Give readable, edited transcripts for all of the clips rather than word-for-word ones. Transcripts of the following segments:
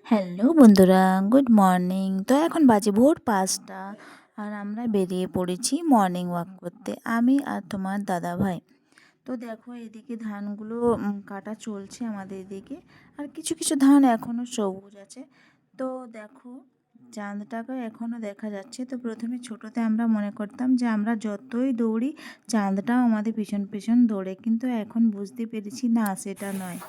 Hello বন্ধুরা, good morning. তো এখন বাজে ভোর 5টা আর আমরা বেরিয়ে পড়েছি মর্নিং ওয়াক করতে, আমি আর তোমার দাদা ভাই। তো দেখো এদিকে ধানগুলো কাটা চলছে আমাদের এদিকে, আর কিছু কিছু ধান এখনও সবুজ আছে। তো দেখো চাঁদটাকে এখনও দেখা যাচ্ছে। তো প্রথমে ছোটোতে আমরা মনে করতাম যে আমরা যতই দৌড়ি চাঁদটাও আমাদের পিছন পিছন দৌড়ে, কিন্তু এখন বুঝতে পেরেছি না, সেটা নয়।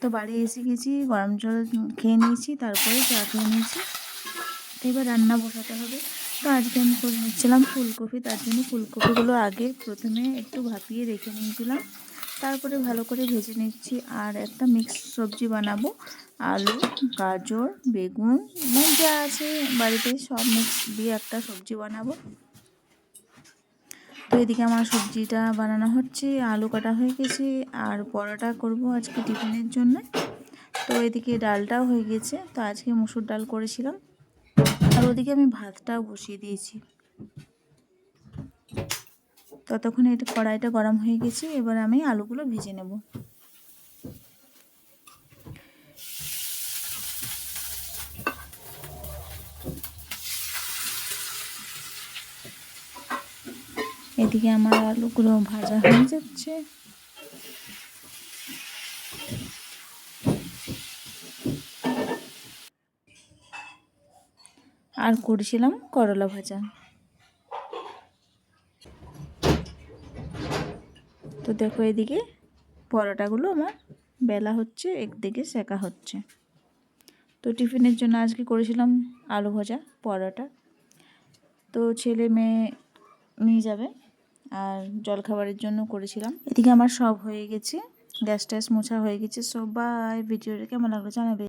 তো বাড়ি এসে গেছি, গরম জল খেয়ে নিয়েছি, তারপরে চা খেয়ে নিয়েছি। তো এবার রান্না বসাতে হবে। তো আজকে আমি করে নিচ্ছিলাম ফুলকপি, তার জন্য ফুলকপিগুলো আগে প্রথমে একটু ভাপিয়ে রেখে নিয়েছিলাম, তারপরে ভালো করে ভেজে নিচ্ছি। আর একটা মিক্স সবজি বানাবো, আলু, গাজর, বেগুন, মানে যা আছে বাড়িতে সব মিক্স দিয়ে একটা সবজি বানাবো। তো এদিকে আমার সবজিটা বানানো হচ্ছে, আলু কাটা হয়ে গেছে, আর পরোটা করব আজকে টিফিনের জন্য। তো এদিকে ডালটাও হয়ে গেছে, তো আজকে মুসুর ডাল করেছিলাম। আর ওদিকে আমি ভাতটাও বসিয়ে দিয়েছি। ততক্ষণে এটা কড়াইটা গরম হয়ে গেছে, এবার আমি আলুগুলো ভেজে নেব। এদিকে আমার আলুগুলো ভাজা হয়ে যাচ্ছে। আর করেছিলাম করলা ভাজা। তো দেখো এদিকে পরোটাগুলো আমার বেলা হচ্ছে, একদিকে সেকা হচ্ছে। তো টিফিনের জন্য আজকে করেছিলাম আলু ভাজা, পরোটা। তো ছেলে মেয়ে নিয়ে যাবে। আর জলখাবারের জন্য করেছিলাম। এদিকে আমার সব হয়ে গেছে, গ্যাস ট্যাস মোছা হয়ে গেছে। সবাই ভিডিওটা কেমন লাগলো জানাবে।